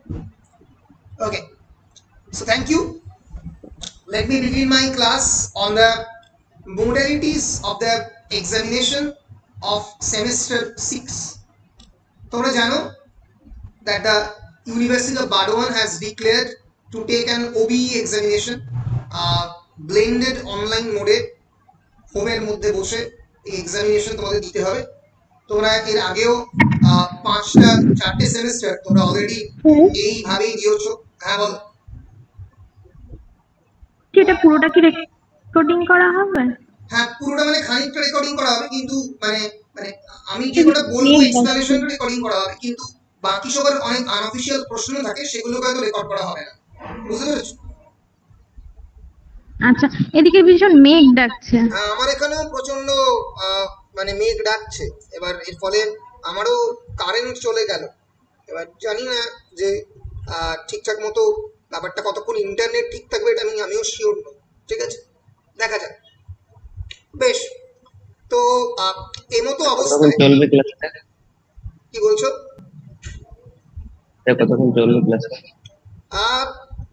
Okay, so thank you. Let me begin my class on the modalities of the examination of semester 6. তোমরা জানো that the University of Bardhaman has declared to take an OBE examination, blended online mode, হোমের মধ্যে বসে এই examination তোমাদের দিতে হবে। তোমরা এর আগেও 4টে সেমিস্টার তোমরা অলরেডি এইভাবেই দিয়েছো। হ্যাঁ বল। এটা পুরোটা কি রেকর্ডিং করা হবে? হ্যাঁ, পুরোটা মানে খানিকটা রেকর্ডিং করা হবে, কিন্তু মানে মানে আমি যেটা বলবো এক্সপ্লেনেশনটা রেকর্ডিং করা হবে, কিন্তু বাকি সবার অনেক আনঅফিশিয়াল প্রশ্ন থাকে, সেগুলোকে হয়তো রেকর্ড করা হবে না। বুঝতে পেরেছো? আচ্ছা, এদিকে ভীষণ মেঘ ডাকছে। হ্যাঁ, আমার এখানেও প্রচন্ড মানে মেঘ ডাকছে। এবার এর ফলে আমারও কারেন্ট চলে গেল। এবার জানি না যে ঠিকঠাক মতো ব্যাপারটা কতক্ষণ ইন্টারনেট ঠিক থাকবে, এটা আমিও শিওর নই। ঠিক আছে, দেখা যাক। বেশ, তো এই মতো অবস্থায় চলবে ক্লাসটা? কি বলছো? কতক্ষণ চলবে ক্লাসটা?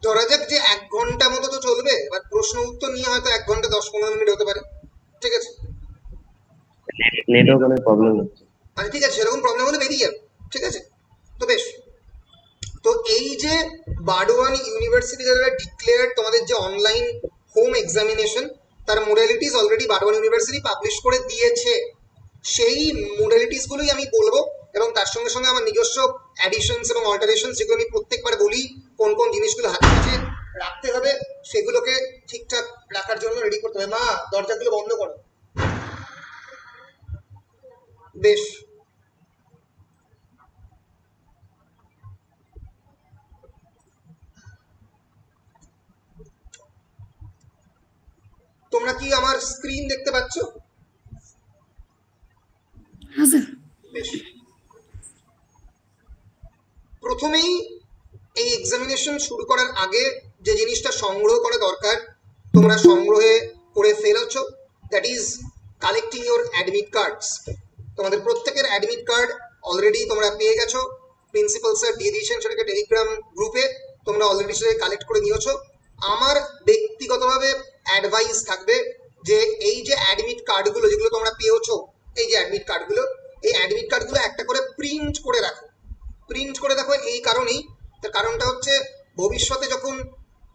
ধরা যাক যে 1 ঘন্টা মতো তো চলবে। এবার প্রশ্ন উত্তর নিয়ে হয়তো 1 ঘন্টা 10-15 মিনিট হতে পারে। ঠিক আছে, নেটওয়ার্ক অনেক প্রবলেম হচ্ছে। মানে ঠিক আছে, সেরকম প্রবলেম হলে বেরিয়ে যাবে। ঠিক আছে, তো বেশ। তো এই যে বারডোয়ান ইউনিভার্সিটি যারা ডিক্লেয়ার তোমাদের যে অনলাইন হোম এক্সামিনেশন, তার modalities already Burdwan university publish করে দিয়েছে। সেই মোডালিটিস গুলোই আমি বলবো, এবং তার সঙ্গে সঙ্গে আমার নিজস্ব অ্যাডিশনস এবং অল্টারেশনস, যেগুলো আমি প্রত্যেকবার বলি কোন কোন জিনিসগুলো হাতে কাছে রাখতে হবে, সেগুলোকে ঠিকঠাক রাখার জন্য রেডি করতে হবে। মা, দরজাগুলো বন্ধ করো। বেশ, তোমরা কি আমার স্ক্রিন দেখতে পাচ্ছ? বেশ, প্রথমেই এই এক্সামিনেশন শুরু করার আগে যে জিনিসটা সংগ্রহ করা দরকার, তোমরা সংগ্রহে করে ফেলেছো, that is collecting your admit cards. তোমাদের প্রত্যেকের অ্যাডমিট কার্ড অলরেডি তোমরা পেয়ে গেছো। প্রিন্সিপাল স্যার দিয়ে দিয়েছেন সেটাকে টেলিগ্রাম গ্রুপে, তোমরা অলরেডি সেটাকে কালেক্ট করে নিয়েছো। আমার ব্যক্তিগতভাবে অ্যাডভাইস থাকবে যে এই যে অ্যাডমিট কার্ডগুলো যেগুলো তোমরা পেয়েছো, এই যে অ্যাডমিট কার্ডগুলো, এই অ্যাডমিট কার্ডগুলো একটা করে প্রিন্ট করে রাখো। প্রিন্ট করে দেখো এই কারণেই, তার কারণটা হচ্ছে ভবিষ্যতে যখন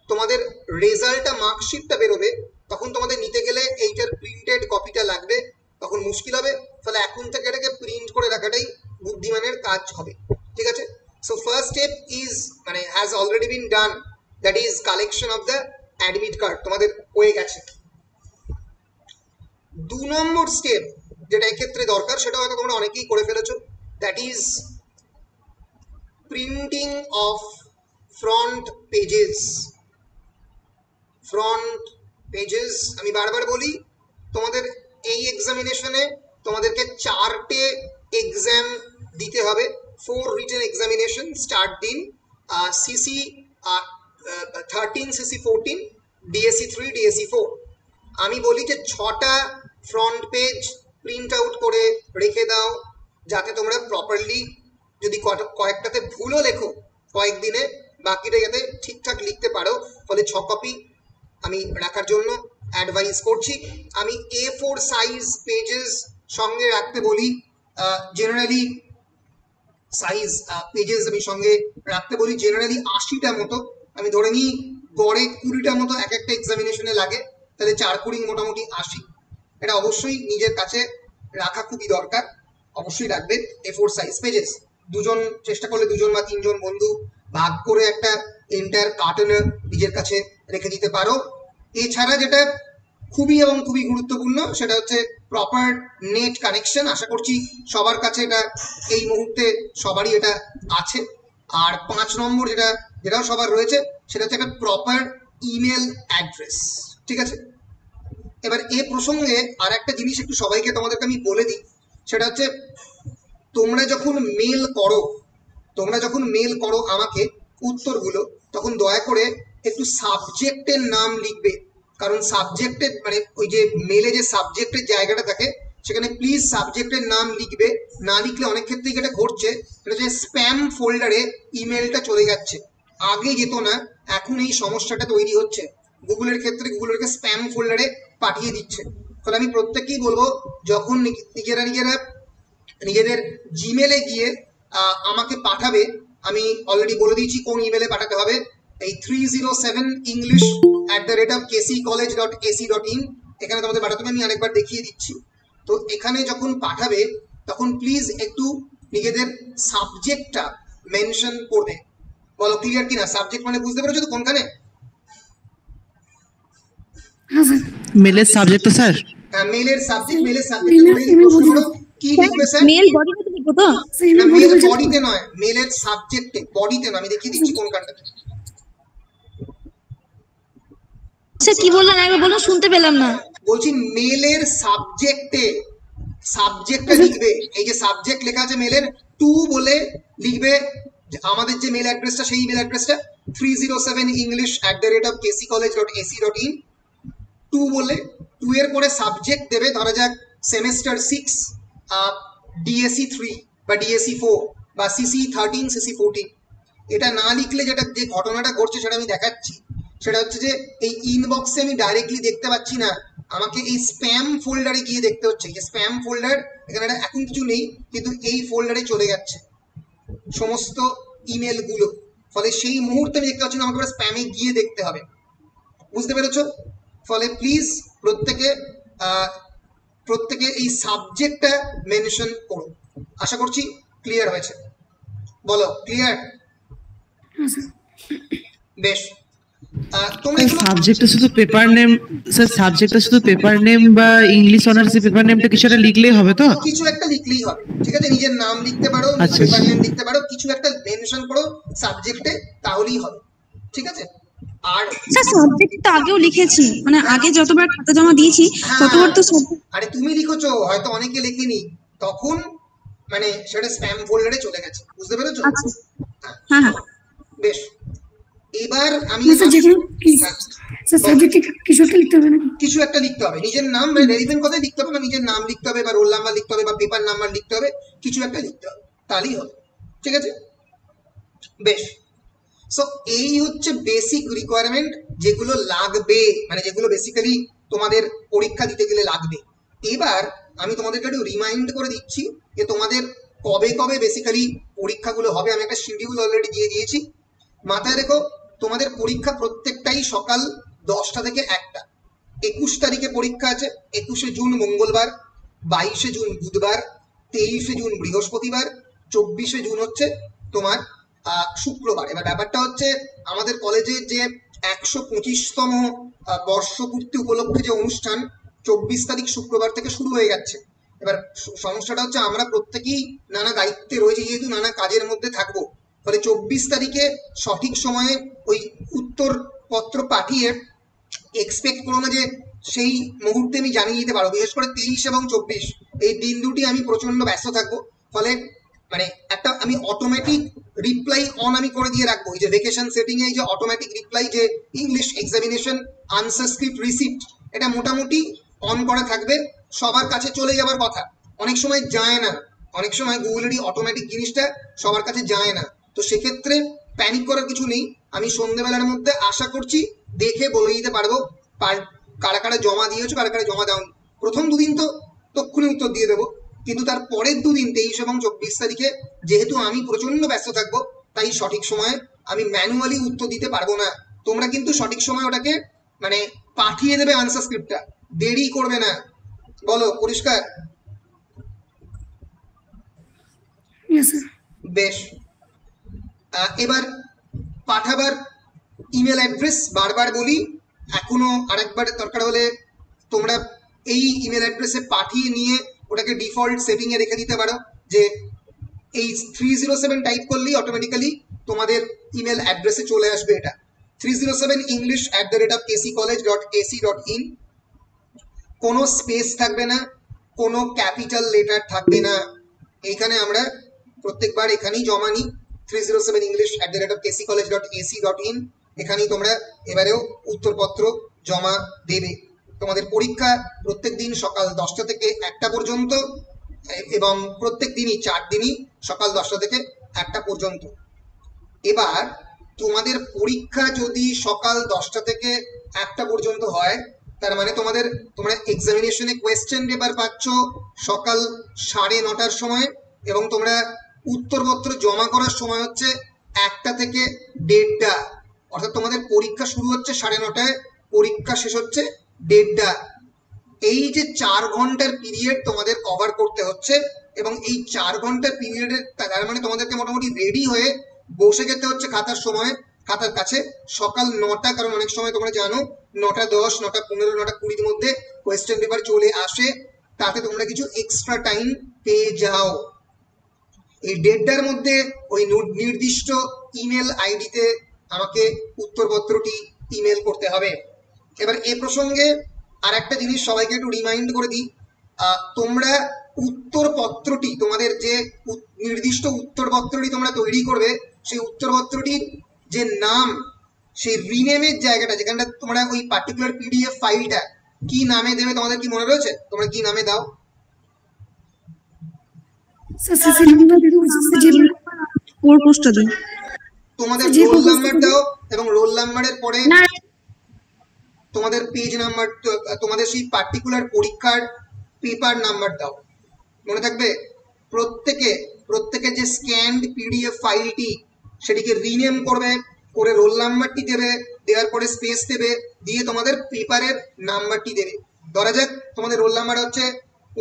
তোমাদের রেজাল্টটা মার্কশিটটা বেরোবে, তখন তোমাদের নিতে গেলে এইটার প্রিন্টেড কপিটা লাগবে, তখন মুশকিল হবে। ফলে এখন থেকে এটাকে প্রিন্ট করে রাখাটাই বুদ্ধিমানের কাজ হবে। ঠিক আছে, সো ফার্স্ট স্টেপ ইজ মানে has already been done, that is collection of the admit card, তোমাদের হয়ে গেছে। 2 নম্বর স্টেপ যেটা এক্ষেত্রে দরকার, সেটা হয়তো তোমরা অনেকেই করে ফেলেছো, that is printing of front pages. Front pages আমি বারবার বলি, তোমাদের এই এক্সামিনেশনে তোমাদেরকে 4টে এক্সাম দিতে হবে। 4 রিটেন এক্সামিনেশন স্টার্ট দিন, সিসি 13, সিসি 14, ডিএসসি 3, ডিএসসি 4। আমি বলি যে 6টা ফ্রন্ট পেজ প্রিন্ট আউট করে রেখে দাও, যাতে তোমরা প্রপারলি, যদি কয়েকটাতে ভুলও লেখো কয়েকদিনে, বাকিটা যাতে ঠিকঠাক লিখতে পারো। ফলে 6 কপি আমি রাখার জন্য অ্যাডভাইস করছি। আমি A4 সাইজ পেজেস সঙ্গে রাখতে বলি, জেনারেলি সাইজ পেজেস আমি সঙ্গে রাখতে বলি জেনারেলি 80টা মতো। আমি ধরে নিই গড়ে 20টা মতো এক একটা এক্সামিনেশনে লাগে, তাহলে 4-20 মোটামুটি 80। এটা অবশ্যই নিজের কাছে রাখা খুবই দরকার, অবশ্যই রাখবে A4 সাইজ পেজেস। দুজন চেষ্টা করলে 2জন বা 3জন বন্ধু ভাগ করে একটা এন্টায়ার কার্টনে নিজের কাছে রেখে দিতে পারো। এছাড়া যেটা খুবই এবং খুবই গুরুত্বপূর্ণ, সেটা হচ্ছে প্রপার নেট কানেকশন। আশা করছি সবার কাছে এটা এই মুহূর্তে সবারই এটা আছে। আর 5 নম্বর যেটাও সবার রয়েছে, সেটা হচ্ছে একটা প্রপার ইমেল অ্যাড্রেস। ঠিক আছে, এবার এই প্রসঙ্গে আর একটা জিনিস একটু সবাইকে তোমাদেরকে আমি বলে দিই, সেটা হচ্ছে তোমরা যখন মেল করো আমাকে উত্তরগুলো, তখন দয়া করে একটু সাবজেক্টের নাম লিখবে। কারণ সাবজেক্টের মানে ওই যে মেলে যে সাবজেক্টের জায়গাটা থাকে, সেখানে প্লিজ সাবজেক্টের নাম লিখবে। না লিখলে অনেক ক্ষেত্রেই যেটা ঘটছে সেটা হচ্ছে স্প্যাম ফোল্ডারে ইমেলটা চলে যাচ্ছে, আগে যেত না, এখন এই সমস্যাটা তৈরি হচ্ছে। গুগলের ক্ষেত্রে গুগলকে স্প্যাম ফোল্ডারে পাঠিয়ে দিচ্ছে। ফলে আমি প্রত্যেককেই বলবো, যখন নিজেরা নিজেদের জিমেলে গিয়ে আমাকে পাঠাবে, আমি অলরেডি বলে দিয়েছি কোন ইমেলে পাঠাতে হবে, এই 307english@kccollege.ac.in এখানে তোমাদের পাঠাতে হবে। আমি আরেকবার দেখিয়ে দিচ্ছি। তো এখানে যখন পাঠাবে তখন প্লিজ একটু নিজেদের সাবজেক্টটা মেনশন করবে। বলো ক্লিয়ার কিনা? সাবজেক্ট মানে বুঝতে পেরেছো তো কোনখানে? মেলের সাবজেক্ট তো স্যার, মেলের সাবজেক্ট প্রশ্ন করো কি লিখবে স্যার? মেল বডিতে লিখবো তো? না, মেল বডিতে নয়, মেলের সাবজেক্টে, বডিতে নয়। আমি দেখিয়ে দিচ্ছি কোনখানটাতে। স্যার কি বললেন একবার বলুন, শুনতে পেলাম না। বলছি মেলের সাবজেক্টটা লিখবে। এই যে সাবজেক্ট লেখা আছে মেলের, টু বলে লিখবে আমাদের যে মেল অ্যাড্রেসটা, সেই মেল অ্যাড্রেসটা 307english@kccollege.ac.in। টু বলে, টু এর পরে সাবজেক্ট দেবে, ধরা যাক সেমেস্টার 6 ডিএসসি 3 বা ডিএসসি 4 বা সিসি 13 সিসি 14। এটা না লিখলে যে ঘটনাটা ঘটছে সেটা আমি দেখাচ্ছি। সেটা হচ্ছে যে এই ইনবক্সে আমি ডাইরেক্টলি দেখতে পাচ্ছি না, আমাকে এই স্প্যাম ফোল্ডারে গিয়ে দেখতে হচ্ছে। যে স্প্যাম ফোল্ডার এখানে এখন কিছু নেই, কিন্তু এই ফোল্ডারে চলে যাচ্ছে সমস্ত ইমেলগুলো। ফলে সেই মুহূর্তে আমি দেখতে পাচ্ছি না, আমাকে স্প্যামে গিয়ে দেখতে হবে। বুঝতে পেরেছো? ফলে প্লিজ প্রত্যেকে এই সাবজেক্টটা মেনশন করো। আশা করছি ক্লিয়ার হয়েছে। বলো ক্লিয়ার? বেশ। তোমরা সাবজেক্টটা শুধু পেপার নেম, স্যার সাবজেক্টটা শুধু পেপার নেম বা ইংলিশ অনার্স পেপার নেমটা কিছু একটা লিখলেই হবে তো? কিছু একটা লিখলেই হবে, ঠিক আছে? নিজের নাম লিখতে পারো, আচ্ছা। পেপার নেম লিখতে পারো, কিছু একটা মেনশন করো সাবজেক্টে, তাহলেই হবে, ঠিক আছে? আর স্যার সাবজেক্ট তো আগেও লিখেছি, মানে আগে যতবার খাতা জমা দিয়েছি ততবার তো আরে তুমি লিখেছো, হয়তো অনেকে লেখেনি, তখন মানে সেটা স্প্যাম ফোল্ডারে চলে গেছে। বুঝতে পেরেছো? আচ্ছা। হ্যাঁ হ্যাঁ বেশ। এবার আমি কিছু একটা লিখতে হবে না? কিছু একটা লিখতে হবে, নিজের নাম রেলিভেন্ট কথাই লিখতে হবে, বা নিজের নাম লিখতে হবে, বা রোল নাম্বার লিখতে হবে, বা পেপার নাম্বার লিখতে হবে, কিছু একটা লিখতে হবে, তাহলেই হবে, ঠিক আছে? বেশ। সো এই হচ্ছে বেসিক রিকোয়ারমেন্ট যেগুলো লাগবে, মানে যেগুলো বেসিক্যালি তোমাদের পরীক্ষা দিতে গেলে লাগবে। এবার আমি তোমাদেরকে একটু রিমাইন্ড করে দিচ্ছি যে তোমাদের কবে কবে বেসিক্যালি পরীক্ষাগুলো হবে। আমি একটা শিডিউল অলরেডি দিয়ে দিয়েছি, মাথায় রেখো। তোমাদের পরীক্ষা প্রত্যেকটাই সকাল 10টা থেকে 1টা। 21 তারিখে পরীক্ষা আছে, 21শে জুন মঙ্গলবার, 22শে জুন বুধবার, 23শে জুন বৃহস্পতিবার, 24শে জুন হচ্ছে তোমার শুক্রবার। এবার ব্যাপারটা হচ্ছে আমাদের কলেজের যে 125তম বর্ষপূর্তি উপলক্ষে যে অনুষ্ঠান 24 তারিখ শুক্রবার থেকে শুরু হয়ে যাচ্ছে। এবার সমস্যাটা হচ্ছে আমরা প্রত্যেকেই নানা দায়িত্বে রয়েছে, যেহেতু নানা কাজের মধ্যে থাকবো, ফলে 24 তারিখে সঠিক সময়ে ওই উত্তরপত্র পাঠিয়ে এক্সপেক্ট করো না যে সেই মুহূর্তে আমি জানিয়ে দিতে পারবো। বিশেষ করে 23 এবং 24 এই দিন দুটি আমি প্রচন্ড ব্যস্ত থাকবো। ফলে মানে একটা আমি অটোমেটিক রিপ্লাই অন আমি করে দিয়ে রাখবো। এই যে ভেকেশন সেটিং এ যে অটোমেটিক রিপ্লাই, যে English examination answer script receipt, এটা মোটামুটি অন করা থাকবে। সবার কাছে চলে যাবার কথা, অনেক সময় যায় না, অনেক সময় গুগলেরই অটোমেটিক জিনিসটা সবার কাছে যায় না। তো সেক্ষেত্রে প্যানিক করার কিছু নেই। আমি সন্ধ্যেবেলার মধ্যে আশা করছি দেখে বলে দিতে পারবো কারা কারা জমা দিয়েছো, কারা কারা জমা দাওনি। প্রথম দুদিন তো তক্ষুনি উত্তর দিয়ে দেবো, কিন্তু তার পরের দুদিন 23 এবং 24 তারিখে যেহেতু আমি প্রচন্ড ব্যস্ত থাকবো, তাই সঠিক সময়ে আমি ম্যানুয়ালি উত্তর দিতে পারবো না। তোমরা কিন্তু সঠিক সময় ওটাকে মানে পাঠিয়ে দেবে আনসার স্ক্রিপ্টটা, দেরি করবে না। বলো পরিষ্কার? বেশ। এবার পাঠাবার ইমেল অ্যাড্রেস বারবার বলি, এখনো আরেকবার দরকার হলে তোমরা এই ইমেল অ্যাড্রেসে পাঠিয়ে নিয়ে ওটাকে ডিফল্ট সেটিং এ রেখে দিতে পারো, যে এই 307 টাইপ করলেই অটোমেটিক্যালি তোমাদের ইমেল অ্যাড্রেসে চলে আসবে। এটা 307english@kccollege.ac.in। কোনো স্পেস থাকবে না, কোনো ক্যাপিটাল লেটার থাকবে না। এইখানে আমরা প্রত্যেকবার এখানেই জমা নিই, 307english@kccollege.ac.in। এখানেই তোমরা এবারেও উত্তরপত্র জমা দেবে। তোমাদের পরীক্ষা প্রত্যেক দিন সকাল 10টা থেকে 1টা পর্যন্ত, এবং প্রত্যেক দিনই 4 দিনই সকাল 10টা থেকে 1টা পর্যন্ত। এবার তোমাদের পরীক্ষা যদি সকাল 10টা থেকে 1টা পর্যন্ত হয়, তার মানে তোমরা এক্সামিনেশনে কোয়েশ্চেন পেপার পাচ্ছ সকাল 9:30টার সময়, এবং তোমরা উত্তরপত্র জমা করার সময় হচ্ছে 1টা থেকে 1:30টা। অর্থাৎ তোমাদের পরীক্ষা শুরু হচ্ছে 9:30টায়, পরীক্ষা শেষ হচ্ছে 1:30টা। এই যে 4 ঘন্টার পিরিয়ড তোমাদের কভার করতে হচ্ছে, এবং এই 4 ঘন্টার পিরিয়ডের তার মানে তোমাদেরকে মোটামুটি রেডি হয়ে বসে যেতে হচ্ছে খাতার কাছে সকাল 9টা। কারণ অনেক সময় তোমরা জানো 9:10, 9:15, 9:20 মধ্যে কোয়েশ্চেন পেপার চলে আসে, তাতে তোমরা কিছু এক্সট্রা টাইম পেয়ে যাও। এই 1:30টার মধ্যে ওই নির্দিষ্ট ইমেল আইডিতে আমাকে উত্তরপত্রটি ইমেল করতে হবে। এবার এ প্রসঙ্গে আর একটা জিনিস সবাইকে একটু রিমাইন্ড করে দিই, তোমরা উত্তরপত্রটি, তোমাদের যে নির্দিষ্ট উত্তরপত্রটি তোমরা তৈরি করবে, সেই উত্তরপত্রটির যে নাম, সেই রিনেমের জায়গাটা, যেখানটা তোমরা ওই পার্টিকুলার পিডিএফ ফাইলটা কি নামে দেবে, তোমাদের কি মনে রয়েছে? তোমরা কি নামে দাও? তোমাদের রোল নাম্বার দাও, এবং রোল নাম্বারের পরে তোমাদের পেজ নাম্বার, তোমাদের সেই পার্টিকুলার পরীক্ষার পেপার নাম্বার দাও। মনে থাকবে প্রত্যেকে যে স্ক্যান্ড পিডিএফ ফাইলটি, সেটিকে রিনেম করবে, করে রোল নাম্বারটি দেবে, দেওয়ার পরে স্পেস দেবে, দিয়ে তোমাদের পেপারের নাম্বারটি দেবে। ধরা যাক তোমাদের রোল নাম্বার হচ্ছে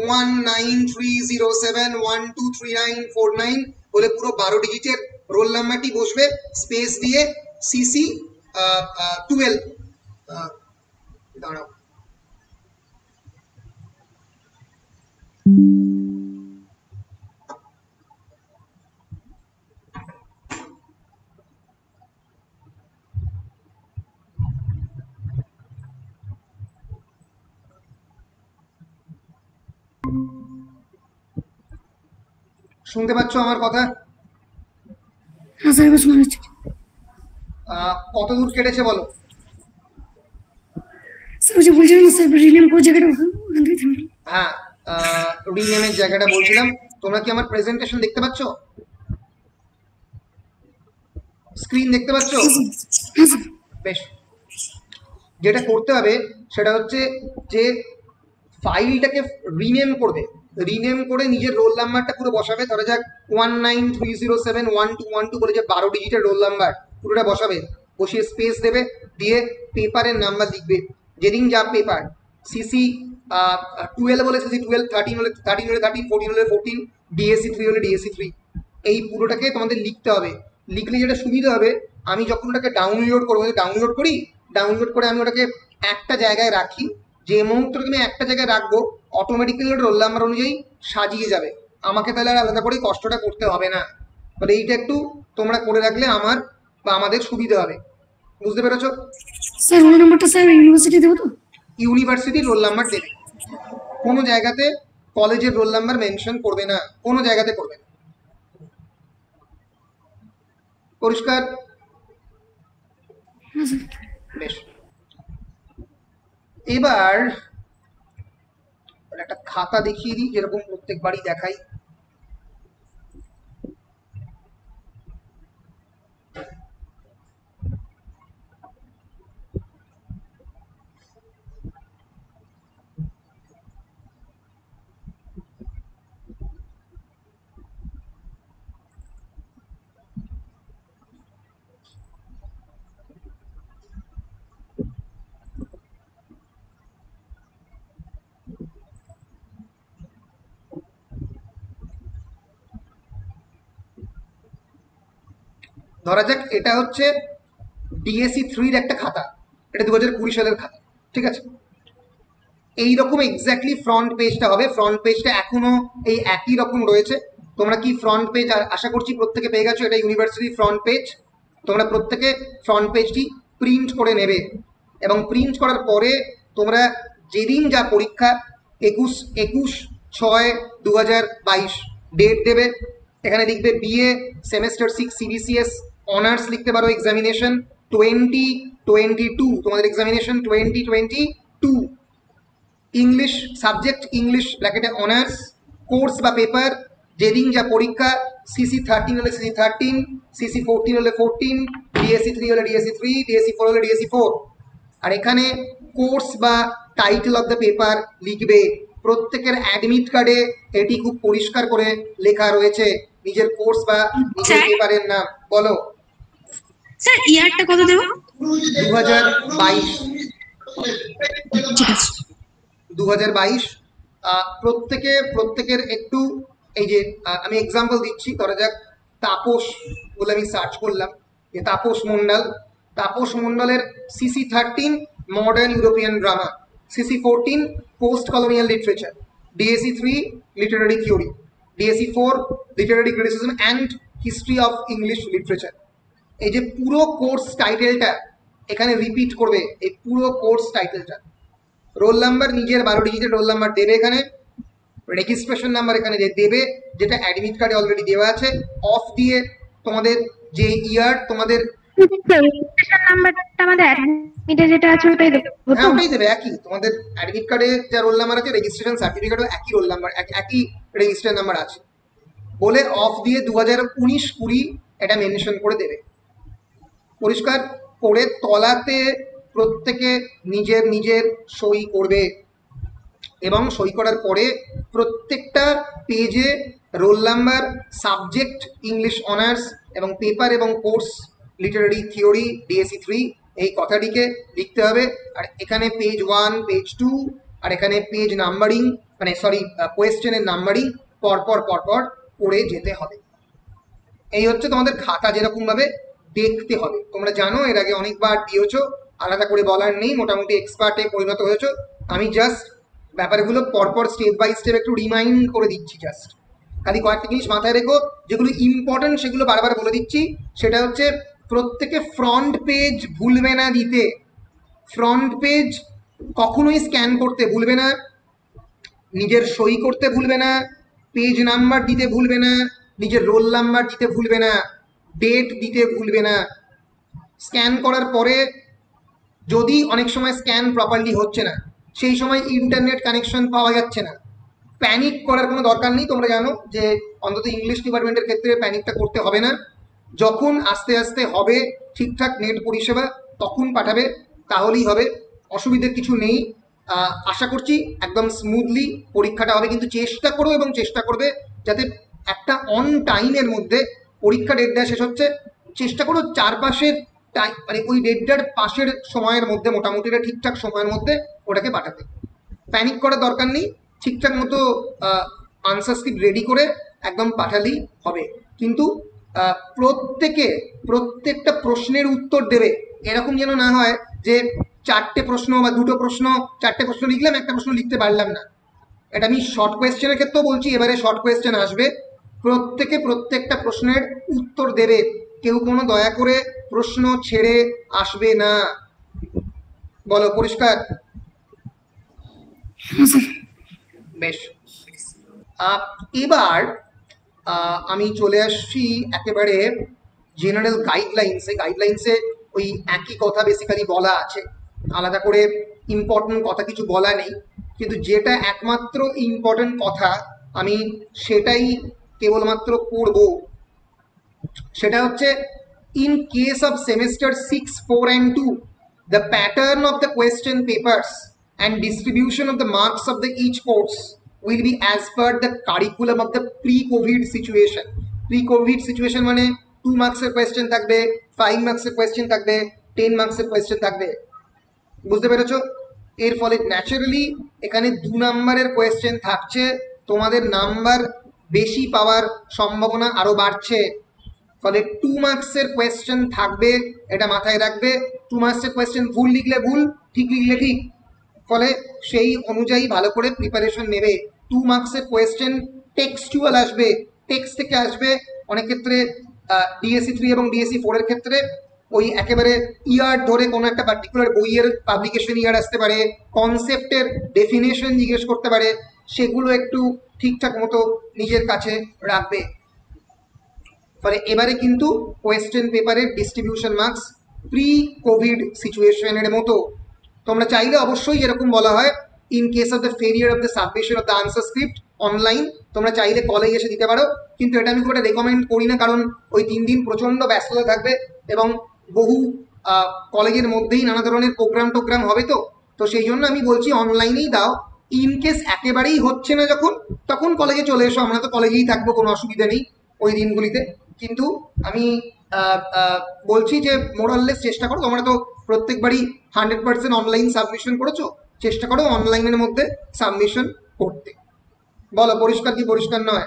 1930712394 বলে পুরো 12 ডিজিটের রোল নাম্বারটি বসবে, স্পেস দিয়ে সিসি 12। দাঁড়াও, শুনতে পাচ্ছ আমার কথা? হ্যাঁ স্যার, এবার শোনা যাচ্ছে। কত দূর কেটেছে বলো? স্যার ওই যে বলছিলাম না স্যার, রিনেম কোন জায়গাটা, ওখান থেকে থামলাম। হ্যাঁ, রিনেমের জায়গাটা বলছিলাম। তোমরা কি আমার প্রেজেন্টেশন দেখতে পাচ্ছ? স্ক্রিন দেখতে পাচ্ছ? হ্যাঁ স্যার। বেশ, যেটা করতে হবে সেটা হচ্ছে যে ফাইলটাকে রিনেম করবে, রিনেম করে নিজের রোল নাম্বারটা পুরো বসাবে। ধরা যাক 1930712112 বলে যে 12 ডিজিটের রোল নাম্বার, পুরোটা বসাবে, বসিয়ে স্পেস দেবে, দিয়ে পেপারের নাম্বার লিখবে। যেদিন যা পেপার, সিসি 12 হলে সিসি 12, 13 হলে 13, 14 হলে 14, ডিএসসি 3 হলে ডিএসসি 3। এই পুরোটাকে তোমাদের লিখতে হবে। লিখলে যেটা সুবিধা হবে, আমি যখন ওটাকে ডাউনলোড করবো, ডাউনলোড করে আমি ওটাকে একটা জায়গায় রাখি। যে মুহূর্তে আমি একটা জায়গায় রাখবো, অটোমেটিক্যালি ওটা রোল নাম্বার অনুযায়ী সাজিয়ে যাবে। আমাকে তাহলে আর আলাদা করে কষ্টটা করতে হবে না। তাহলে এইটা একটু তোমরা করে রাখলে আমার বা আমাদের সুবিধা হবে। বুঝতে পেরেছো? স্যার রোল নাম্বারটা স্যার ইউনিভার্সিটি দেবো তো? ইউনিভার্সিটির রোল নাম্বার দেবে, কোনো জায়গাতে কলেজের রোল নাম্বার মেনশন করবে না, কোনো জায়গাতে করবে না। পরিষ্কার? বেশ, এবার একটা খাতা দেখিয়ে দিই, যেরকম প্রত্যেকবারই দেখাই। ধরা যাক এটা হচ্ছে ডিএসসি 3-র একটা খাতা, এটা 2020 সালের খাতা, ঠিক আছে? এইরকম এক্স্যাক্টলি ফ্রন্ট পেজটা হবে। ফ্রন্ট পেজটা এখনো এই একই রকম রয়েছে। তোমরা কি ফ্রন্ট পেজ আশা করছি প্রত্যেকে পেয়ে গেছো? এটা ইউনিভার্সিটির ফ্রন্ট পেজ। তোমরা প্রত্যেকে ফ্রন্ট পেজটি প্রিন্ট করে নেবে, এবং প্রিন্ট করার পরে তোমরা যেদিন যা পরীক্ষা, 21/6/2022 ডেট দেবে। এখানে লিখবে বিএ সেমেস্টার 6 সিবিসিএস অনার্স লিখতে পারো, এক্সামিনেশন 2022, তোমাদের এক্সামিনেশন 2022। ইংলিশ সাবজেক্ট ইংলিশ ব্র্যাকেটে অনার্স, কোর্স বা পেপার যেদিন যা পরীক্ষা, CC13 হলে CC13, CC14 হলে 14, DSC3 হলে DSC3, DSC4 হলে DSC4। আর এখানে কোর্স বা টাইটেল অফ দ্য পেপার লিখবে। প্রত্যেকের অ্যাডমিট কার্ডে এটি খুব পরিষ্কার করে লেখা রয়েছে, নিজের কোর্স বা নিজের স্যার? পেপারের নাম। বলো। স্যার ইয়ারটা কত দেবো? 2022। ঠিক আছে। 2022। প্রত্যেকের একটু এই যে আমি এক্সাম্পল দিচ্ছি, ধরা যাক তাপস বলে আমি সার্চ করলাম, যে তাপস মণ্ডলের CC13 modern European drama, CC14 post colonial literature, DSC3 Literary theory, DSC4 Literary criticism and history of English literature. এই যে পুরো কোর্স টাইটেলটা এখানে রিপিট করবে, এই পুরো কোর্স টাইটেলটা। রোল নাম্বার নিজের 12 ডিজিটের রোল নাম্বার দেবে এখানে, রেজিস্ট্রেশন নাম্বার এখানে দেবে যেটা অ্যাডমিট কার্ডে অলরেডি দেওয়া আছে। অফ দিয়ে তোমাদের যে ইয়ার, তোমাদের রেজিস্ট্রেশন নাম্বারটা আমাদের অ্যাডমিটে যেটা আছে ওটাই দেবো তো? হ্যাঁ ওটাই দেবে, একই তোমাদের অ্যাডমিট কার্ডে যা রোল নাম্বার আছে, রেজিস্ট্রেশন সার্টিফিকেটও একই রোল নাম্বার, একই রেজিস্ট্রেশন নাম্বার আছে বলে অফ দিয়ে 2019-20 এটা মেনশন করে দেবে পরিষ্কার করে। তলাতে প্রত্যেকে নিজের নিজের সই করবে এবং সই করার পরে প্রত্যেকটা পেজে roll number, subject English honours এবং পেপার এবং কোর্স লিটারারি থিওরি DSC3 এই কথাটিকে লিখতে হবে। আর এখানে পেজ 1, পেজ 2 আর এখানে পেজ নাম্বারিং, মানে সরি কোয়েশ্চেনের নাম্বারিং পরপর করে যেতে হবে। এই হচ্ছে তোমাদের খাতা যেরকমভাবে দেখতে হবে। তোমরা জানো এর আগে অনেকবার দিয়েছো, আলাদা করে বলার নেই, মোটামুটি এক্সপার্টে পরিণত হয়েছো। আমি জাস্ট ব্যাপারগুলো পরপর স্টেপ বাই স্টেপ একটু রিমাইন্ড করে দিচ্ছি। জাস্ট খালি কয়েকটা জিনিস মাথায় রেখো, যেগুলো ইম্পর্টেন্ট সেগুলো বারবার বলে দিচ্ছি। সেটা হচ্ছে প্রত্যেকে ফ্রন্ট পেজ ভুলবে না দিতে, ফ্রন্ট পেজ কখনোই স্ক্যান করতে ভুলবে না, নিজের সই করতে ভুলবে না, পেজ নাম্বার দিতে ভুলবে না, নিজের রোল নাম্বার দিতে ভুলবে না, ডেট দিতে ভুলবে না। স্ক্যান করার পরে যদি অনেক সময় স্ক্যান প্রপারলি হচ্ছে না, সেই সময় ইন্টারনেট কানেকশন পাওয়া যাচ্ছে না, প্যানিক করার কোনো দরকার নেই। তোমরা জানো যে অন্তত ইংলিশ ডিপার্টমেন্টের ক্ষেত্রে প্যানিকটা করতে হবে না। যখন আস্তে আস্তে হবে ঠিকঠাক নেট পরিষেবা তখন পাঠাবে, তাহলেই হবে, অসুবিধার কিছু নেই। আশা করছি একদম স্মুথলি পরীক্ষাটা হবে, কিন্তু চেষ্টা করো এবং চেষ্টা করবে যাতে একটা অন টাইমের মধ্যে পরীক্ষা ডেটটা শেষ হচ্ছে, চেষ্টা করো চারপাশের টাইম, মানে ওই ডেটটার পাশের সময়ের মধ্যে, মোটামুটি ঠিকঠাক সময়ের মধ্যে ওটাকে পাঠাতে। প্যানিক করার দরকার নেই, ঠিকঠাক মতো আনসার স্ক্রিপ্ট রেডি করে একদম পাঠালেই হবে। কিন্তু প্রত্যেকটা প্রশ্নের উত্তর দেবে, এরকম যেন না হয় যে 4টে প্রশ্ন বা 2টো প্রশ্ন, 4টে প্রশ্ন লিখলাম, একটা প্রশ্ন লিখতে পারলাম না। এটা আমি শর্ট কোয়েশ্চেনের ক্ষেত্রেও বলছি, এবারে শর্ট কোয়েশ্চেন আসবে, প্রত্যেকটা প্রশ্নের উত্তর দেবে, কেউ কোনো দয়া করে প্রশ্ন ছেড়ে আসবে না। বলো পরিষ্কার? বেশ, এবার আমি চলে আসছি একেবারে জেনারেল গাইডলাইন্সে। ওই একই কথা বেসিক্যালি বলা আছে, আলাদা করে ইম্পর্টেন্ট কথা কিছু বলা নেই, কিন্তু যেটা একমাত্র ইম্পর্টেন্ট কথা আমি সেটাই কেবলমাত্র করব। সেটা হচ্ছে, in case of semester 6, 4 and 2, the pattern of the question papers and distribution of the marks of the each course will be as per the curriculum of the pre-COVID situation. Pre-COVID situation মানে 2 মার্কসের question থাকবে, 5 মার্কসের question থাকবে, 10 মার্কসের question থাকবে। বুঝতে পেরেছো? এর ফলে ন্যাচারালি এখানে 2 নাম্বারের কোয়েশ্চেন থাকছে, তোমাদের নাম্বার বেশি পাওয়ার সম্ভাবনা আরো বাড়ছে। ফলে 2 মার্কসের কোয়েশ্চেন থাকবে, এটা মাথায় রাখবে। 2 মার্কসের কোয়েশ্চেন ভুল লিখলে ভুল, ঠিক লিখলে ঠিক, ফলে সেই অনুযায়ী ভালো করে প্রিপারেশন নেবে। 2 মার্কসের কোয়েশ্চেন টেক্সচুয়াল আসবে, টেক্সট থেকে আসবে। অনেক ক্ষেত্রে DSC3 এবং DSC4 এর ক্ষেত্রে ওই একেবারে ইয়ার ধরে কোনো একটা পার্টিকুলার বইয়ের পাবলিকেশন ইয়ার আসতে পারে, কনসেপ্টের ডেফিনেশন জিজ্ঞেস করতে পারে, সেগুলো একটু ঠিকঠাক মতো নিজের কাছে রাখবে। ফলে এবারে কিন্তু কোয়েশ্চেন পেপারের ডিস্ট্রিবিউশন মার্কস প্রি কোভিড সিচুয়েশনের মতো। তোমরা চাইলে অবশ্যই এরকম বলা হয় in case of the failure of the submission of the answer script online. তোমরা চাইলে কলেজে এসে দিতে পারো, কিন্তু এটা আমি খুব একটা রেকমেন্ড করি না, কারণ ওই 3 দিন প্রচণ্ড ব্যস্ততা থাকবে এবং বহু কলেজের মধ্যেই নানা ধরনের প্রোগ্রাম হবে, তো সেই জন্য আমি বলছি অনলাইনেই দাও। ইন কেস একেবারেই হচ্ছে না যখন, তখন কলেজে চলে এসো, আমরা তো কলেজেই থাকবো, কোনো অসুবিধা নেই ওই দিনগুলিতে। কিন্তু আমি বলছি যে মোরাললেস চেষ্টা করো, তোমরা তো প্রত্যেকবারই 100% অনলাইন সাবমিশন করেছো, চেষ্টা করো অনলাইনের মধ্যে সাবমিশন করতে। বলো পরিষ্কার কি পরিষ্কার নয়?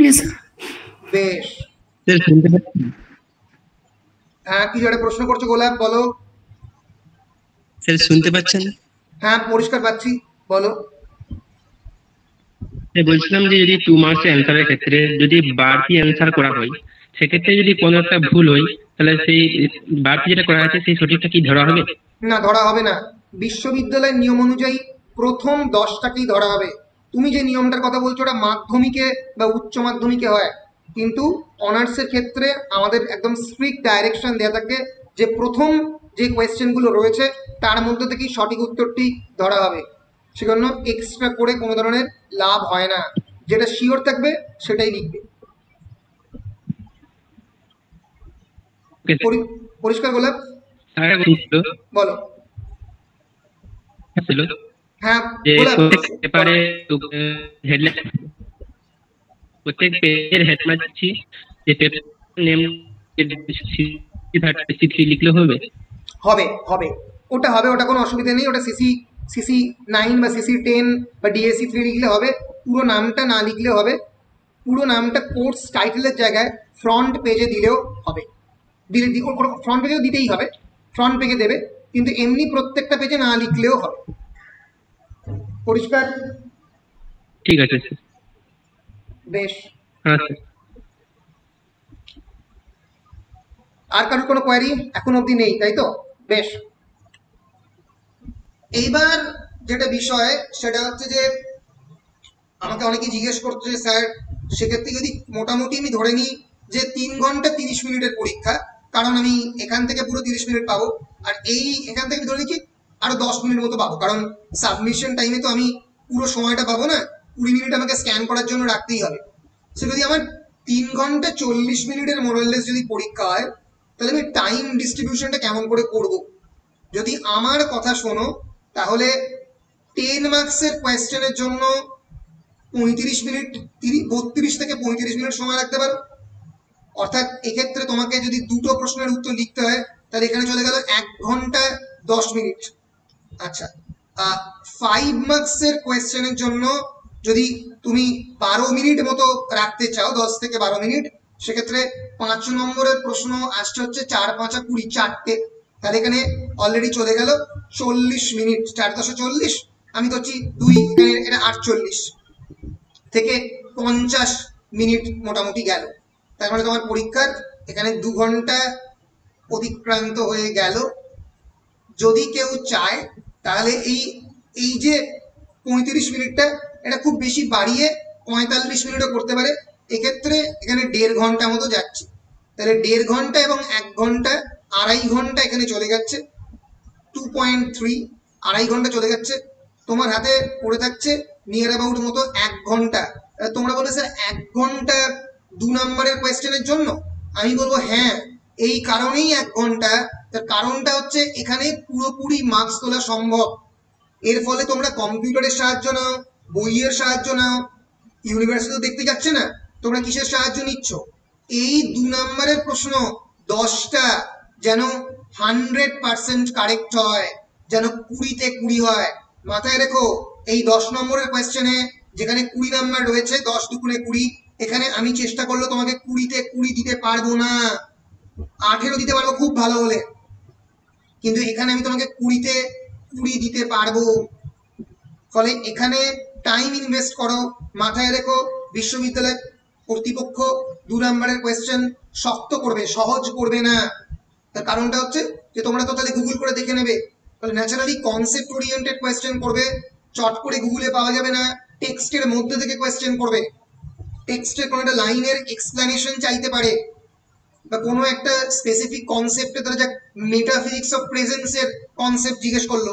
Yes, sir. বেশ, স্যার শুনতে পাচ্ছেন? হ্যাঁ কিছু একটা প্রশ্ন করছো গোলাপ, বলো। স্যার শুনতে পাচ্ছেন? হ্যাঁ পরিষ্কার পাচ্ছি, বলো। বলছিলাম যে যদি 2 মার্কস অ্যান্সারের ক্ষেত্রে যদি বাড়তি অ্যান্সার করা হয়, সেক্ষেত্রে যদি কোনো একটা ভুল হয়, তাহলে সেই বাড়তি যেটা করা আছে সেই সঠিকটা কি ধরা হবে? না, ধরা হবে না। বিশ্ববিদ্যালয়ের নিয়ম অনুযায়ী প্রথম 10টাকেই ধরা হবে। তুমি যে নিয়মটার কথা বলছো ওটা মাধ্যমিকে বা উচ্চ মাধ্যমিকে হয়, কিন্তু অনার্সের ক্ষেত্রে আমাদের একদম স্ট্রিক্ট ডাইরেকশন দেওয়া থাকে যে প্রথম যে কোয়েশ্চেনগুলো রয়েছে তার মধ্যে থেকেই সঠিক উত্তরটি ধরা হবে। সেজন্য এক্সট্রা করে কোনো ধরনের লাভ হয় না, যেটা শিওর থাকবে সেটাই লিখবে। পরিষ্কার গোলাপ? বলো। হ্যাঁ গোলাপ। প্রত্যেক পেজের হেডলাইন দিচ্ছি যে পেপার নেম লিখলে হবে? হবে ওটা হবে, ওটা কোনো অসুবিধা নেই। ওটা সিসি 9 বা সিসি 10 বা ডিএসসি 3 লিখলে হবে, পুরো নামটা না লিখলে হবে। পুরো নামটা কোর্স টাইটেলের জায়গায় ফ্রন্ট পেজে দিলেও হবে, ফ্রন্ট পেজেও দিতেই হবে, ফ্রন্ট পেজে দেবে, কিন্তু এমনি প্রত্যেকটা পেজে না লিখলেও হবে। পরিষ্কার? ঠিক আছে। বেশ, হ্যাঁ স্যার। আর কারোর কোনো কোয়ারি এখন অবধি নেই, তাই তো? বেশ, এইবার যেটা বিষয় সেটা হচ্ছে যে আমাকে অনেকে জিজ্ঞেস করতো যে স্যার সেক্ষেত্রে যদি মোটামুটি আমি ধরে নিই যে 3 ঘন্টা 30 মিনিটের পরীক্ষা, কারণ আমি এখান থেকে পুরো 30 মিনিট পাবো, আর এখান থেকে আমি ধরে নিচ্ছি আরো 10 মিনিট মতো পাবো, কারণ সাবমিশন টাইমে তো আমি পুরো সময়টা পাবো না, 20 মিনিট আমাকে স্ক্যান করার জন্য রাখতেই হবে। সে যদি আমার 3 ঘন্টা 40 মিনিটের মোরাললেস যদি পরীক্ষা হয়, তাহলে আমি টাইম ডিস্ট্রিবিউশনটা কেমন করে করব? যদি আমার কথা শোনো তাহলে 10 মার্কসের কোয়েশ্চেনের জন্য 35 মিনিট, 32 থেকে 35 মিনিট সময় রাখতে পারো। অর্থাৎ এক্ষেত্রে তোমাকে যদি 2টো প্রশ্নের উত্তর লিখতে হয় তাহলে এখানে চলে গেল 1 ঘন্টা 10 মিনিট। আচ্ছা, 5 মার্কসের কোয়েশ্চেনের জন্য যদি তুমি 12 মিনিট মতো রাখতে চাও, 10 থেকে 12 মিনিট, সেক্ষেত্রে 5 নম্বরের প্রশ্ন আসছে হচ্ছে 4 5 20, 4টে, তাহলে এখানে অলরেডি চলে গেল 40 মিনিট। 4 10 40, আমি করছি 2, এখানে এটা 48 থেকে 50 মিনিট মোটামুটি গেল। তার মানে তোমার পরীক্ষার এখানে 2 ঘন্টা অতিক্রান্ত হয়ে গেল। যদি কেউ চায় তাহলে এই যে 35 মিনিটটা এটা খুব বেশি বাড়িয়ে 45 মিনিটও করতে পারে। এক্ষেত্রে এখানে 1.5 ঘন্টা মতো যাচ্ছে, তাহলে 1.5 ঘন্টা এবং 1 ঘন্টা 2.5 ঘন্টা এখানে চলে যাচ্ছে, 2.3 2.5 ঘন্টা চলে যাচ্ছে। তোমার হাতে পড়ে থাকছে নিয়ার অ্যাবাউট মতো 1 ঘন্টা। তোমরা বলে স্যার 1 ঘন্টা 2 নম্বরের কোয়েশ্চেনের জন্য? আমি বলবো হ্যাঁ, এই কারণেই 1 ঘন্টা। তার কারণটা হচ্ছে এখানে পুরোপুরি মার্কস তোলা সম্ভব। এর ফলে তোমরা কম্পিউটারের সাহায্য নাও, বইয়ের সাহায্য নাও, ইউনিভার্সিটি দেখতে যাচ্ছে না, তোমরা কিসের সাহায্য নিচ্ছ? এই 2 নম্বরের প্রশ্ন 10টা যেন 100% কারেক্ট হয়, যেন 20তে 20 হয়। মাথায় রেখো, এই 10 নম্বরের কোয়েশ্চেনে যেখানে 20 নাম্বার রয়েছে, 10 দুগুণে 20, এখানে আমি চেষ্টা করলে তোমাকে 20তে 20 দিতে পারবো না, 18 দিতে পারবো খুব ভালো হলে, কিন্তু এখানে আমি তোমাকে 20তে 20 দিতে পারবো। ফলে এখানে টাইম ইনভেস্ট করো। মাথায় রেখো, বিশ্ববিদ্যালয় কর্তৃপক্ষ 2 নম্বরের কোয়েশ্চেন শক্ত করবে, সহজ করবে না। তার কারণটা হচ্ছে যে তোমরা তো তাহলে গুগল করে দেখে নেবে, তাহলে ন্যাচারালি কনসেপ্ট ওরিয়েন্টেড কোয়েশ্চেন করবে, চট করে গুগলে পাওয়া যাবে না, টেক্সটের মধ্যে থেকে কোয়েশ্চেন করবে, টেক্সটের কোনো একটা লাইনের এক্সপ্লেনেশন চাইতে পারে, বা কোনো একটা স্পেসিফিক কনসেপ্টে তারা যা মেটাফিজিক্স অফ প্রেজেন্সের কনসেপ্ট জিজ্ঞেস করলো,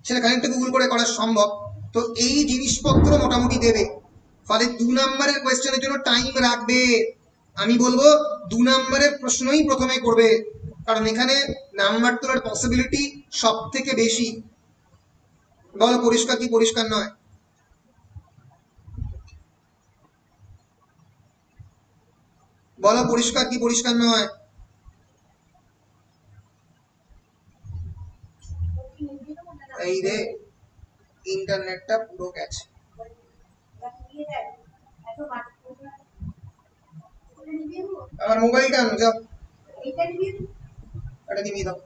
সেটা খানিকটা গুগল করে করা সম্ভব। তো এই জিনিসপত্র মোটামুটি দেবে, ফলে 2 নম্বরের কোয়েশ্চেনের জন্য টাইম রাখবে। আমি বলবো 2 নম্বরের প্রশ্নই প্রথমে করবে, কারণ এখানে নাম্বার তোলার পসিবিলিটি সব থেকে বেশি। বলো পরিষ্কার কি পরিষ্কার নয়? বলো পরিষ্কার কি পরিষ্কার নয়? এই রে ইন্টারনেটটা পুরো গেছে। আমার মোবাইলটা আনো যাও, এটা নিবি দাও।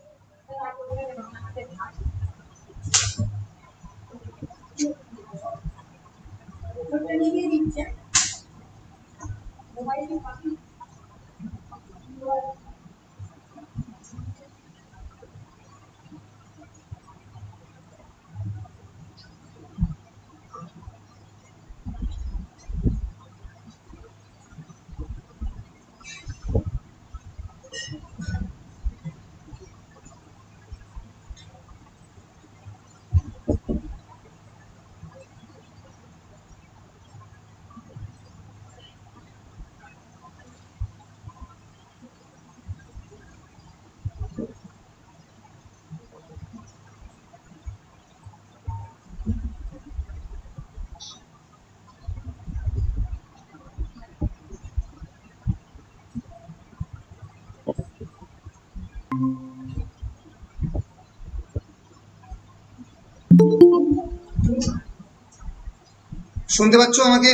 শুনতে পাচ্ছ আমাকে?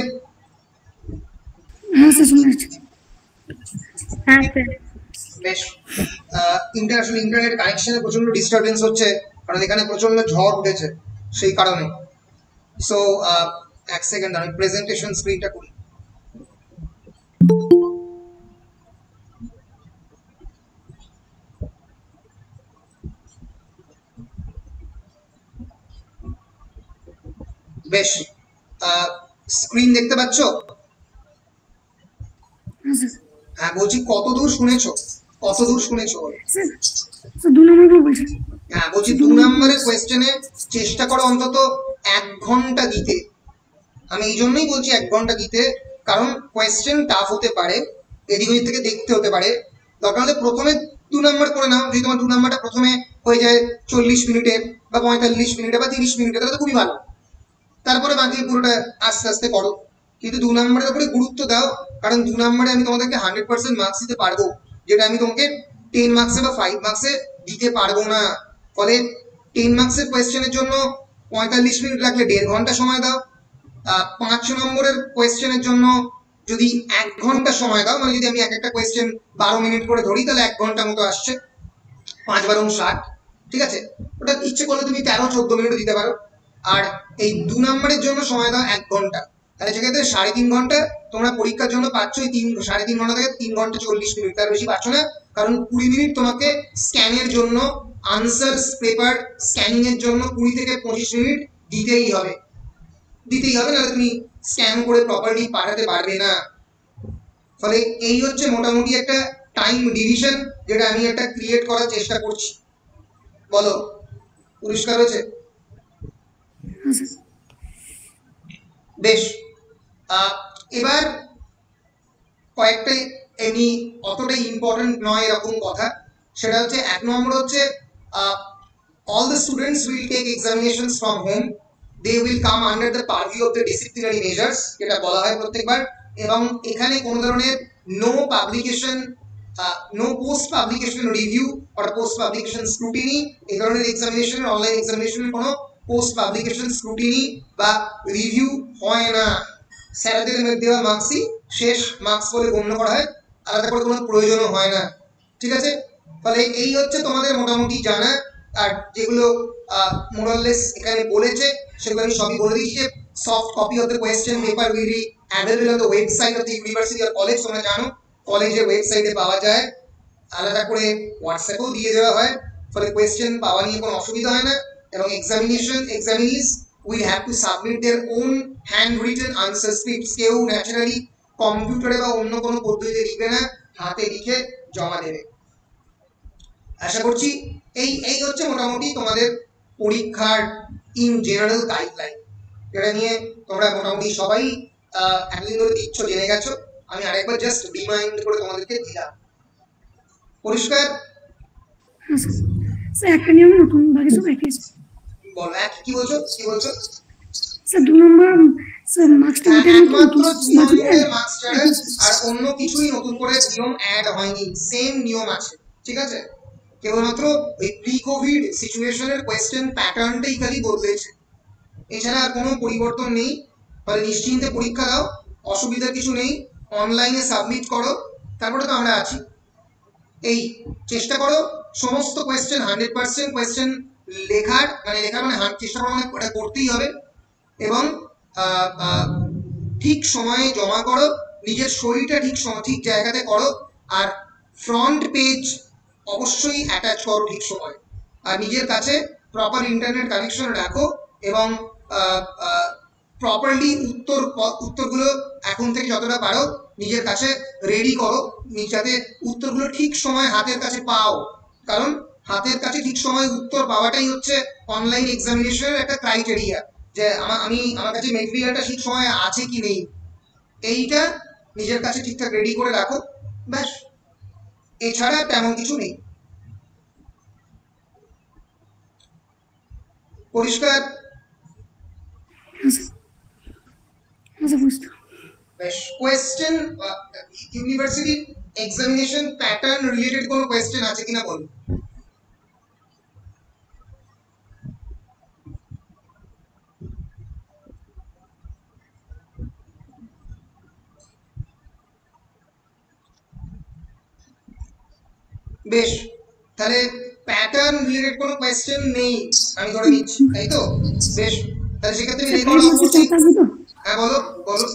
হ্যাঁ স্যার শুনে যাচ্ছি। হ্যাঁ স্যার। বেশ, আসলে ইন্টারনেট কানেকশনে প্রচন্ড ডিস্টারবেন্স হচ্ছে, কারণ এখানে প্রচন্ড ঝড় উঠেছে সেই কারণে। সো এক সেকেন্ড আমি প্রেজেন্টেশন স্ক্রিনটা করি। বেশ, স্ক্রিন দেখতে পাচ্ছ? হ্যাঁ স্যার। হ্যাঁ বলছি, কতদূর শুনেছো? কতদূর শুনেছো? স্যার স্যার 2 নম্বর করে বলছি। হ্যাঁ বলছি 2 নম্বরের কোয়েশ্চেনে চেষ্টা করো অন্তত 1 ঘন্টা দিতে। আমি এই জন্যই বলছি 1 ঘন্টা দিতে, কারণ কোয়েশ্চেন টাফ হতে পারে, এদিক ওদিক থেকে দেখতে হতে পারে। দরকার হলে প্রথমে 2 নম্বর করে নাও, যদি তোমার 2 নম্বরটা প্রথমে হয়ে যায় 40 মিনিটে বা 45 মিনিটে বা 30 মিনিটে, তাহলে তো খুবই ভালো। তারপরে বাকি পুরোটা আস্তে আস্তে করো, কিন্তু 2 নম্বরের উপরে গুরুত্ব দাও, কারণ 2 নম্বরে আমি তোমাদেরকে 100% মার্কস দিতে পারবো, যেটা আমি তোমাকে 10 মার্কসে বা 5 মার্কসে দিতে পারবো না। ফলে 10 মার্কসের কোয়েশ্চেনের জন্য 45 মিনিট লাগলে 1.5 ঘন্টা সময় দাও। 5 নম্বরের কোয়েশ্চেনের জন্য যদি 1 ঘন্টা সময় দাও, মানে যদি আমি এক একটা কোয়েশ্চেন 12 মিনিট করে ধরি, তাহলে 1 ঘন্টা মতো আসছে, 5 × 60, ঠিক আছে? ওটা ইচ্ছে করলে তুমি 13-14 মিনিট দিতে পারো। আর এই 2 নম্বরের জন্য সময় দাও 1 ঘন্টা, তাহলে সেক্ষেত্রে 3.5 ঘন্টা তোমরা পরীক্ষার জন্য পাচ্ছ। এই 3.5 ঘন্টা থেকে 3 ঘন্টা 40 মিনিট, তার বেশি পাচ্ছ না, কারণ 20 মিনিট তোমাকে স্ক্যানের জন্য, আনসার্স পেপার স্ক্যানিং এর জন্য 20 থেকে 25 মিনিট দিতেই হবে, নাহলে তুমি স্ক্যান করে প্রপারলি পাঠাতে পারবে না। ফলে এই হচ্ছে মোটামুটি একটা টাইম ডিভিশন, যেটা আমি একটা ক্রিয়েট করার চেষ্টা করছি। বলো পরিষ্কার হয়েছে? বেশ, এবার কয়েকটা এমনি অতটা ইম্পর্টেন্ট নয় এরকম কথা, সেটা হচ্ছে 1 নম্বর হচ্ছে all the students will take examinations from home, they will come under the purview of the disciplinary measures, যেটা বলা হয় প্রত্যেকবার। এবং এখানে কোনো ধরনের no publication, no post publication review or post publication scrutiny, এই ধরনের এক্সামিনেশন, অনলাইন এক্সামিনেশনের কোনো পোস্ট পাবলিকেশন স্ক্রুটিনি বা রিভিউ হয় না। স্যারদের দেওয়া মার্কসই শেষ মার্কস বলে গণ্য করা হয়, আলাদা করে কোনো প্রয়োজনও হয় না, ঠিক আছে? ফলে এই হচ্ছে তোমাদের মোটামুটি জানা। আর যেগুলো মোরাললেস এখানে বলেছে সেগুলো আমি সবই বলে দিচ্ছি। Soft copy of the question paper will be available on the website of the university or college. তোমরা জানো কলেজের ওয়েবসাইটে পাওয়া যায়, আলাদা করে হোয়াটসঅ্যাপেও দিয়ে দেওয়া হয়, ফলে কোয়েশ্চেন পাওয়া নিয়ে কোনো অসুবিধা হয় না। এবং examinees will have to submit their own handwritten answer scripts। কেউ ন্যাচারালি কম্পিউটারে বা অন্য কোনো পদ্ধতিতে লিখবে না, হাতে লিখে জমা দেবে। আশা করছি এই এই হচ্ছে মোটামুটি তোমাদের পরীক্ষার ইন জেনারেল গাইডলাইন, যেটা নিয়ে তোমরা মোটামুটি সবাই এতদিন ধরে দিচ্ছ, জেনে গেছো। আমি আরেকবার জাস্ট রিমাইন্ড করে তোমাদেরকে দিলাম। পরিষ্কার? হ্যাঁ স্যার। স্যার একটা নিয়ম নতুন, বাকি সব একই আছে। বলো কি বলছো, কি বলছো? স্যার 2 নম্বর স্যার মার্কসটা ওটাই একমাত্র নতুন, মার্কস ছাড়া আর অন্য কিছুই নতুন করে নিয়ম অ্যাড হয়নি, সেম নিয়ম আছে, ঠিক আছে? কেবলমাত্র ওই প্রি কোভিড সিচুয়েশনের কোয়েশ্চেন প্যাটার্নটাই খালি বদলেছে, এছাড়া আর কোনো পরিবর্তন নেই। ফলে নিশ্চিন্তে পরীক্ষা দাও, অসুবিধা কিছু নেই, অনলাইনে সাবমিট করো, তারপরে তো আমরা আছি। এই চেষ্টা করো সমস্ত কোয়েশ্চেন 100% কোয়েশ্চেন লেখার, মানে চেষ্টা করো, মানে ওটা করতেই হবে, এবং ঠিক সময়ে জমা করো, নিজের শরীরটা ঠিক জায়গাতে করো, আর ফ্রন্ট পেজ অবশ্যই অ্যাটাচ করো ঠিক সময়, আর নিজের কাছে প্রপার ইন্টারনেট কানেকশন রাখো, এবং প্রপারলি উত্তরগুলো এখন থেকে যতটা পারো নিজের কাছে রেডি করো, যাতে উত্তরগুলো ঠিক সময় হাতের কাছে পাও, কারণ হাতের কাছে ঠিক সময় উত্তর পাওয়াটাই হচ্ছে অনলাইন এক্সামিনেশনের একটা ক্রাইটেরিয়া, যে আমার কাছে মেটেরিয়ালটা ঠিক সময় আছে কি নেই, এইটা নিজের কাছে ঠিকঠাক রেডি করে রাখো, ব্যাস। এছাড়া তেমন কিছু নেই। পরিষ্কার? বেশ। Question university examination pattern related কোনো কোয়েশ্চেন আছে কিনা বলো। বেশ, তাহলে প্যাটার্ন রিলেটেড কোনো কোয়েশ্চেন নেই আমি ধরে নিচ্ছি, তাই তো? বেশ, তাহলে সেক্ষেত্রে আমি রেকর্ড অফ করছি। হ্যাঁ বলো বলো।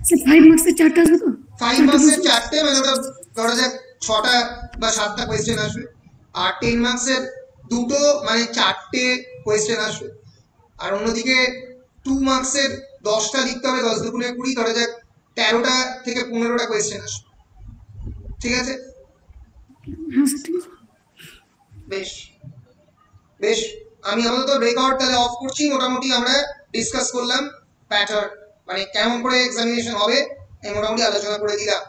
স্যার 5 মার্কসের 4টা আসবে তো? 5 মার্কসের 4টে, মানে ওটা ধরা যাক 6টা বা 7টা কোয়েশ্চেন আসবে, আর 10 মার্কসের 2টো, মানে 4টে কোয়েশ্চেন আসবে, আর অন্যদিকে 2 মার্কসের 10টা লিখতে হবে, 10 দুগুণে 20, ধরা যাক 13টা থেকে 15টা কোয়েশ্চেন আসবে, ঠিক আছে? হ্যাঁ স্যার ঠিক আছে। বেশ বেশ, আমি আপাতত রেকর্ড তাহলে অফ করছি। মোটামুটি আমরা ডিসকাস করলাম প্যাটার্ন, মানে কেমন করে এক্সামিনেশন হবে, এই মোটামুটি আলোচনা করে দিলাম।